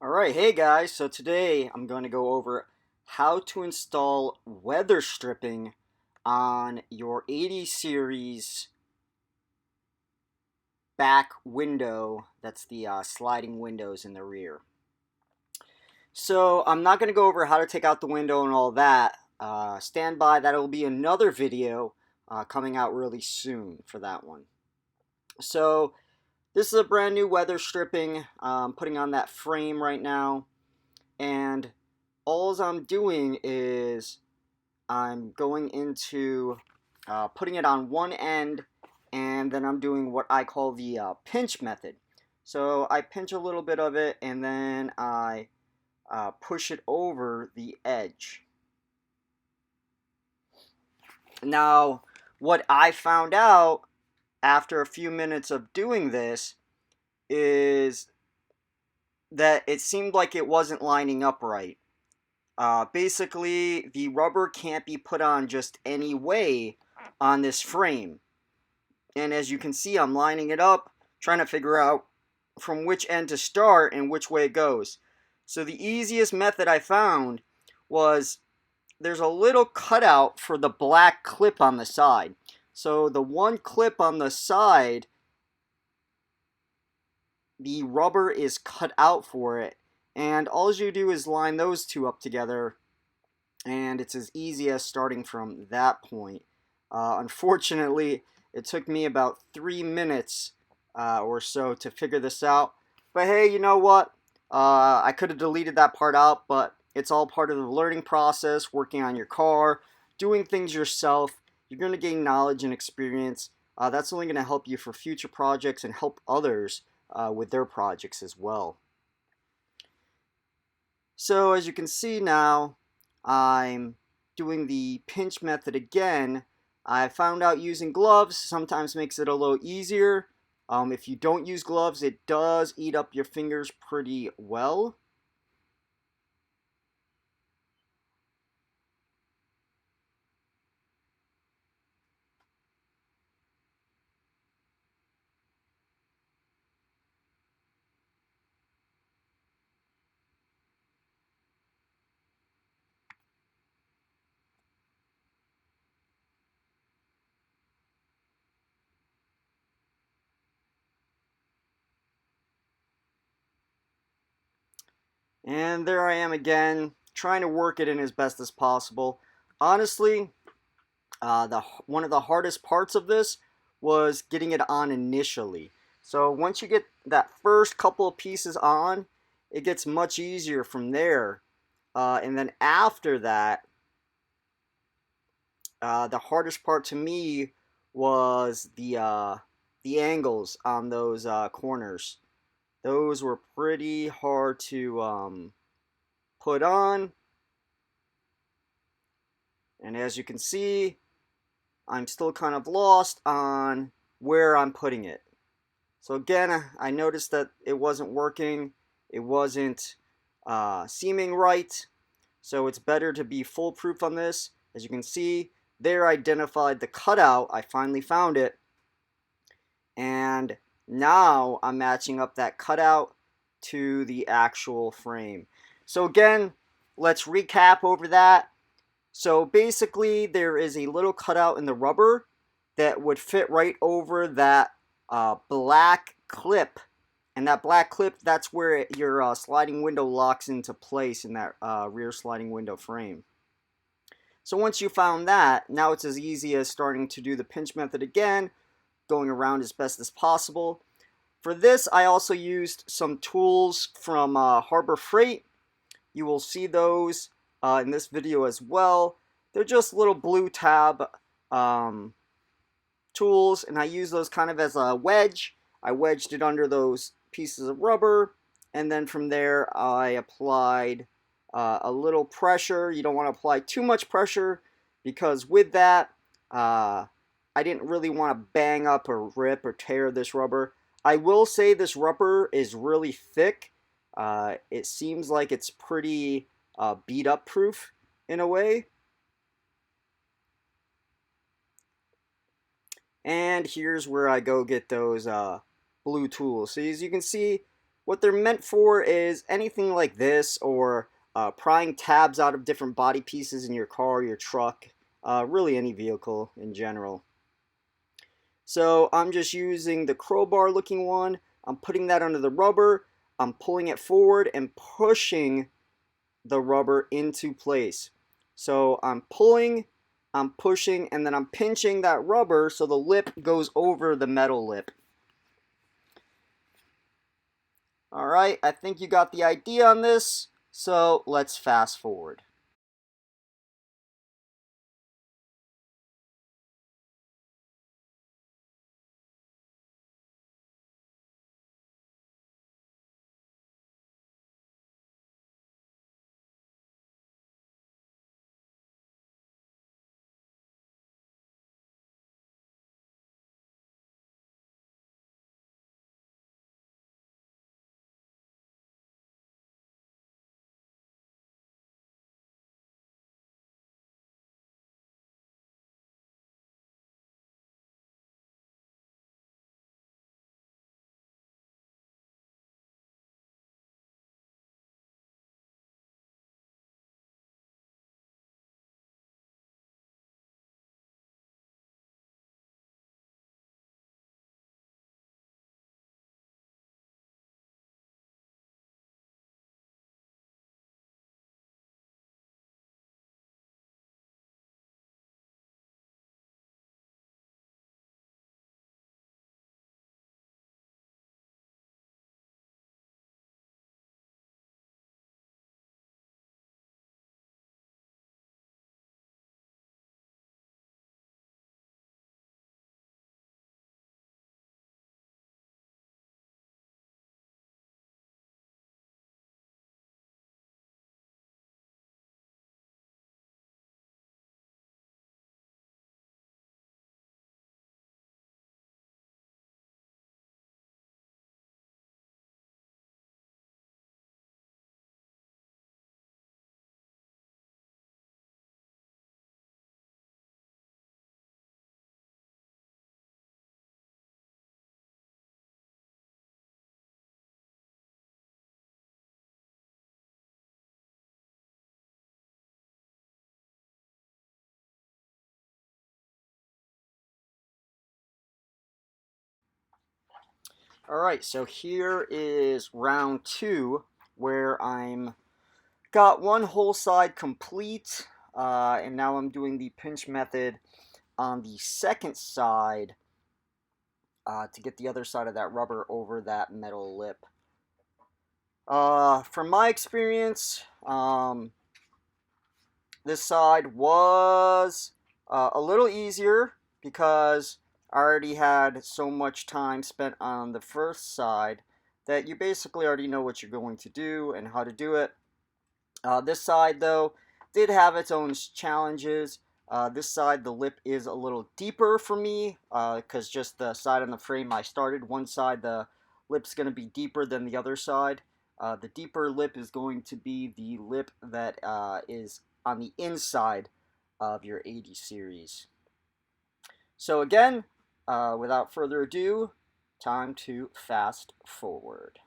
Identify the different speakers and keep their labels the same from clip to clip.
Speaker 1: Alright, hey guys, so today I'm going to go over how to install weather stripping on your 80 series back window. That's the sliding windows in the rear. So I'm not going to go over how to take out the window and all that. Stand by, that'll be another video coming out really soon for that one. So this is a brand new weather stripping. Putting on that frame right now. And all I'm doing is I'm going into putting it on one end, and then I'm doing what I call the pinch method. So I pinch a little bit of it, and then I push it over the edge. Now, what I found out after a few minutes of doing this is that it seemed like it wasn't lining up right. Basically, the rubber can't be put on just any way on this frame. And as you can see, I'm lining it up, trying to figure out from which end to start and which way it goes. So the easiest method I found was there's a little cutout for the black clip on the side. So the one clip on the side, the rubber is cut out for it. And all you do is line those two up together, and it's as easy as starting from that point. Unfortunately, it took me about 3 minutes or so to figure this out. But hey, you know what? I could have deleted that part out, but it's all part of the learning process, working on your car, doing things yourself. You're going to gain knowledge and experience. That's only going to help you for future projects and help others with their projects as well. So as you can see now, I'm doing the pinch method again. I found out using gloves sometimes makes it a little easier. If you don't use gloves, it does eat up your fingers pretty well. And there I am again, trying to work it in as best as possible. Honestly, one of the hardest parts of this was getting it on initially. So once you get that first couple of pieces on, it gets much easier from there. And then after that, the hardest part to me was the angles on those corners. Those were pretty hard to put on. And as you can see, I'm still kind of lost on where I'm putting it. So again, I noticed that it wasn't working. It wasn't seeming right. So it's better to be foolproof on this. As you can see, there I identified the cutout. I finally found it. And now I'm matching up that cutout to the actual frame. So again, let's recap over that. So basically, there is a little cutout in the rubber that would fit right over that black clip. And that black clip, that's where your sliding window locks into place in that rear sliding window frame. So once you found that, now it's as easy as starting to do the pinch method again, going around as best as possible. For this, I also used some tools from Harbor Freight. You will see those in this video as well. They're just little blue tab tools, and I use those kind of as a wedge. I wedged it under those pieces of rubber, and then from there I applied a little pressure. You don't want to apply too much pressure, because with that, I didn't really want to bang up or rip or tear this rubber. I will say this rubber is really thick. It seems like it's pretty beat up proof in a way. And here's where I go get those blue tools. So as you can see, What they're meant for is anything like this, or prying tabs out of different body pieces in your car, your truck, really any vehicle in general. So I'm just using the crowbar looking one. I'm putting that under the rubber. I'm pulling it forward and pushing the rubber into place. So I'm pulling, I'm pushing, and then I'm pinching that rubber so the lip goes over the metal lip. Alright, I think you got the idea on this, so let's fast forward. Alright, so here is round two, where I'm got one whole side complete, and now I'm doing the pinch method on the second side to get the other side of that rubber over that metal lip. From my experience, this side was a little easier because I already had so much time spent on the first side that you basically already know what you're going to do and how to do it. This side, though, did have its own challenges. This side, the lip is a little deeper for me because just the side on the frame I started. One side, the lip's going to be deeper than the other side. The deeper lip is going to be the lip that is on the inside of your 80 series. So again, without further ado, time to fast forward.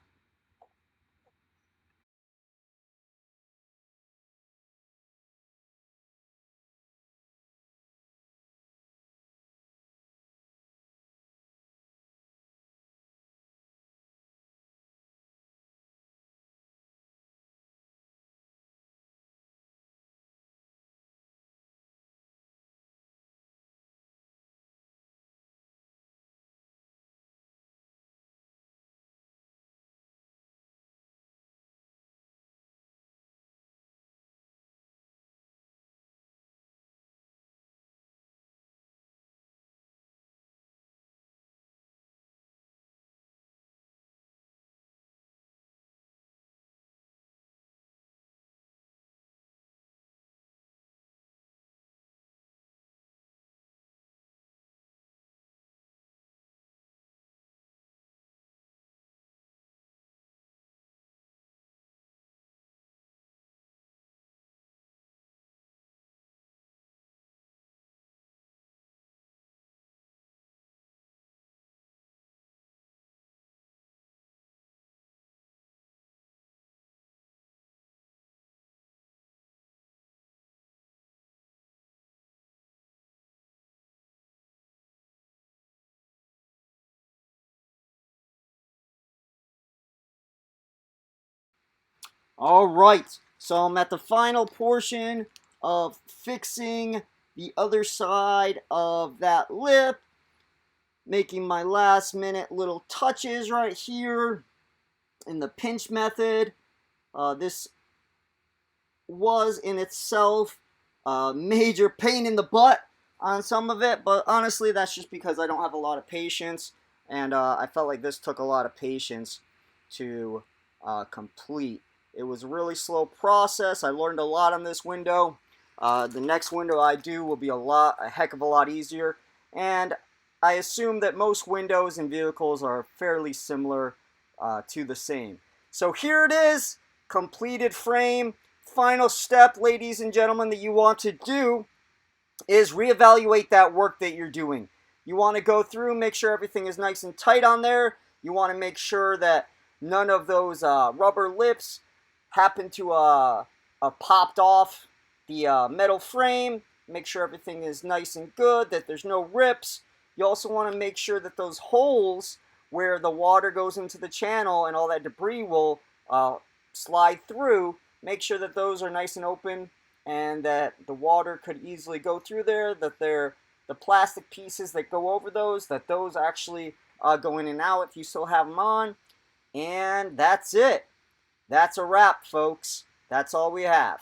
Speaker 1: All right, so I'm at the final portion of fixing the other side of that lip, making my last minute little touches right here in the pinch method. This was in itself a major pain in the butt on some of it, but honestly that's just because I don't have a lot of patience, and I felt like this took a lot of patience to complete. It was a really slow process. I learned a lot on this window. The next window I do will be a heck of a lot easier, and I assume that most windows in vehicles are fairly similar to the same. So here it is, completed frame. Final step, ladies and gentlemen, that you want to do is reevaluate that work that you're doing. You want to go through, make sure everything is nice and tight on there. You want to make sure that none of those rubber lips happen to popped off the metal frame. Make sure everything is nice and good, that there's no rips. You also want to make sure that those holes where the water goes into the channel and all that debris will slide through, make sure that those are nice and open and that the water could easily go through there, that the plastic pieces that go over those, that those actually go in and out if you still have them on. And that's it. That's a wrap, folks. That's all we have.